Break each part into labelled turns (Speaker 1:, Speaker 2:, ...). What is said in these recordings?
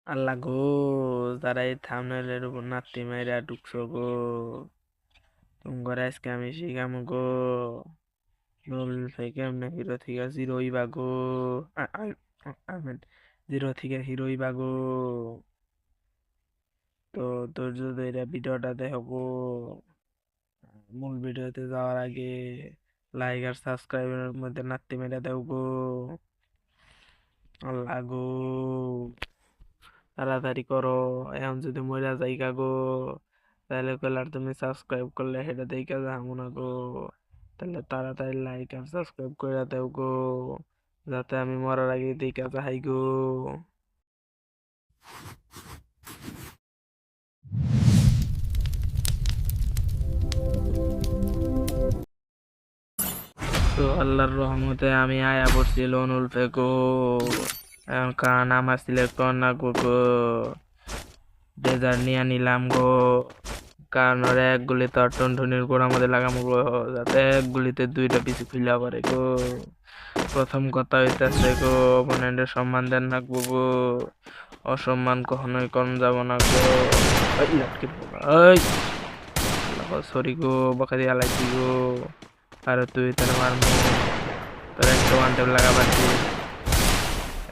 Speaker 1: আল্লাহ গো, যারা এই থাম্বনেলের উপর নাত্তি মাইরা ঢুকছো গো, তোমার আজকে আমি শিখামু গো। রোল থেকে এমনি হিরো থেকে জিরো হইবা গো। আই মিন জিরো থেকে হিরো হইবা গো। তো ধৈর্য ধরে ভিডিওটা দেখো গো। মূল ভিডিওতে যাওয়ার আগে লাইক আর সাবস্ক্রাইবের মধ্যে নাত্তি মেরে দাও গো। আল্লাহ গো, তাড়াতাড়ি করো। এখন যদি মইরা যাইগা গো, তাহলে কইলে আর তুমি সাবস্ক্রাইব করলে সেটা দেইখা যাবো না গো। তাহলে তাড়াতাড়ি লাইক আর সাবস্ক্রাইব করে দাও গো, যাতে আমি মরার আগে দেইখা যাই গো। তো আল্লাহর রহমতে আমি আয়া পড়ছি লোন উল্ফে গো। এখন কান আমার সিলেক্ট কর না গো গো। ডেজার্ট নিয়ে নিলাম গো, কারণ ওর এক গুলিতে আর টুনটুনির গোড়া মধ্যে লাগামো গো, যাতে এক গুলিতে দুইটা পিছু খুলে পারে গো। প্রথম কথা হইতাছে গো, অপোনেন্টের সম্মান দেন না গো গো। অসম্মান কখনোই কম যাব না গো। এই লাটকে বাবা, এই সরি গো, বকা দিয়ে আলাইছি গো। আর তুই তার মারমু, তোর একটা ওয়ান টেপ লাগাবার দে,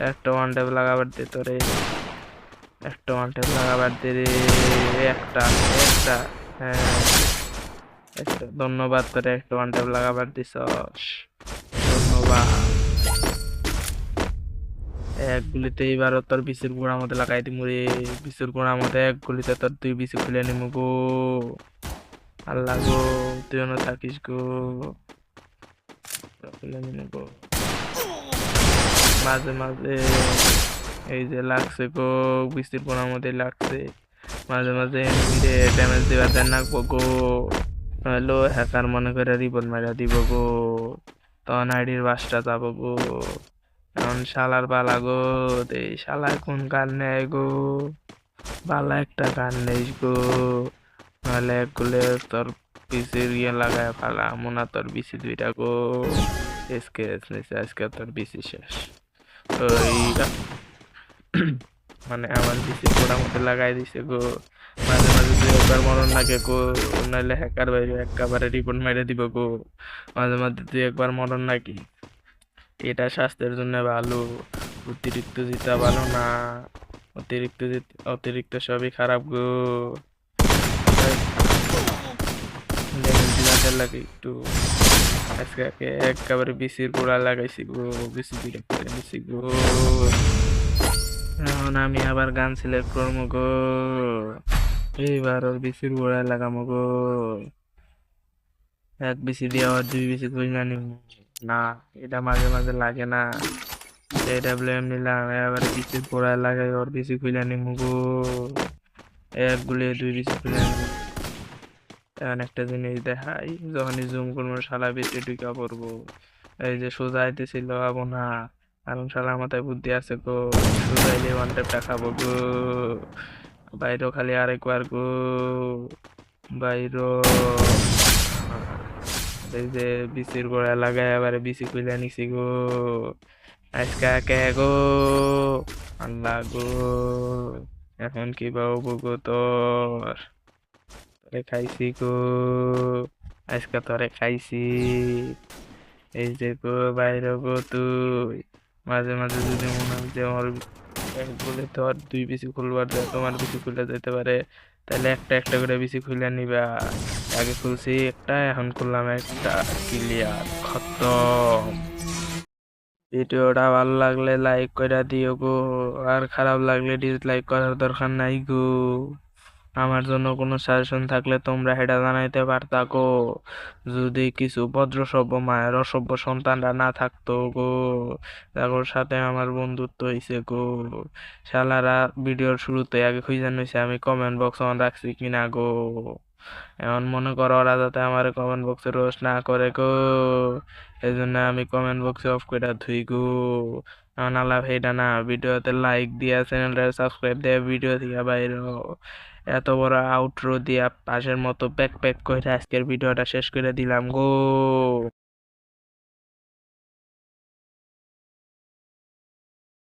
Speaker 1: একটা ওয়ান টেপ লাগাবার দে তোরে, একটা ওয়ান টেপ লাগাবার দে রে। একটা একটা হ্যাঁ, একটা ধন্যবাদ তোরে, একটা ওয়ান টেপ লাগাবার দিছস, ধন্যবাদ। এক গুলিতে এবারও তোর বিচুর গোড়ার মধ্যে লাগাই দিমু রে। বিচুর গোড়ার মধ্যে এক গুলিতে তোর দুই বিচু খুলে নিমু গো। আল্লাহ গো, তুই অন্য থাকিস গো, খুলে নিমু গো। মাঝে মাঝে এই যে লাগছে গো, বিচুর গোড়ার মধ্যে লাগছে। মাঝে মাঝে এনিমিরে ড্যামেজ দিবার দেন নাকবো গো, নইলো হ্যাকার মনে করে রিপোর্ট মারা দিব গো, তখন আইডির বাসটা যাবো গো। এখন শালার পালা গো, এই শালায় কোন গান নেয় গো, বালা একটা গান নেই গো, নাহলে একগুলে তোর পিসির ইয়ে লাগায় পালা মোনা, তোর বিসি দুইটা গো। এসকেস নিছে আজকে, তোর বিসি শেষ। ওই মানে আমার বিসি পোড়া মতো লাগাই দিছে গো। মাঝে মাঝে দুই একবার মরণ লাগে গো, নাহলে হ্যাকার বাইরে একেবারে রিপোর্ট মেরে দিব গো। মাঝে মাঝে দুই একবার মরণ নাকি, এটা স্বাস্থ্যের জন্য ভালো। অতিরিক্ত জিতা ভালো না, অতিরিক্ত সবই খারাপ গো। লেভেল দিলাদের লাগে একটু, আজকে একেবারে বিসির গোড়া লাগাইছি গো, বিসি দিকে করে নিছি গো। এখন আমি আবার গান সিলেক্ট করবো গো, এইবার ওর বিসির গোড়া লাগামো গো। এক বিসি দিয়ে আবার দুই বিসি করি না নিব না, এটা মাঝে মাঝে লাগে না। এডাব্লিউএম নিলাম, এবারে বিসি গোড়ায় লাগাই ওর বিসি খুলে নিমু গো। এক গুলি দুই বিসি খুলে নিমু। এখন একটা জিনিস দেখাই, যখনই জুম করবো শালা বেশি ঢুকা পড়বো। এই যে সোজা আইতেছিল আবো না, কারণ শালা মাথায় বুদ্ধি আছে গো। সোজা আইলে ওয়ান টেপটা খাবো গো, বাইরেও খালি আরেকবার গো, বাইরো। এই যে বিসির গোড়া লাগাই এবারে বিসি খুলে নিছি গো। আজকা কে গো, আল্লাহ গো, এখন কি পাবো গো তোর, তোরে খাইছি গো, আজকে তোরে খাইছি। এই যে গো বাইরে গো তুই, মাঝে মাঝে যদি মনে হয় যে আমার বলে তো আর দুই বিসি খুলবার যায়, তোমার বিসি খুলে যেতে পারে, তাহলে একটা একটা করে বিসি খুলে নিবা। আগে খুলছি একটা, এখন খুললাম একটা, ক্লিয়ার খতম। ভিডিওটা ভালো লাগলে লাইক করে দিও গো, আর খারাপ লাগলে ডিসলাইক করার দরকার নাই গো। আমার জন্য কোনো সাজেশন থাকলে তোমরা সেটা জানাইতে পারতা গো। যদি কিছু ভদ্রসভ্য মায়ের অসভ্য সন্তানরা না থাকতো গো, তাদের সাথে আমার বন্ধুত্ব হইছে গো। শালারা ভিডিওর শুরুতে আগে খুঁজে নিছে আমি কমেন্ট বক্স অন রাখছি কিনা গো। এখন মনে করো ওরা যাতে আমার কমেন্ট বক্সে রোস্ট না করে গো, এই জন্য আমি কমেন্ট বক্সে অফ করে ধুই গো। এখন আলাপ এটা না, ভিডিওতে লাইক দিয়া চ্যানেলটা সাবস্ক্রাইব দিয়ে ভিডিও থেকে বাইরে হও। এত বড় আউটরো দিয়া পাশের মতো প্যাক প্যাক করে আজকের ভিডিওটা শেষ করে দিলাম গো।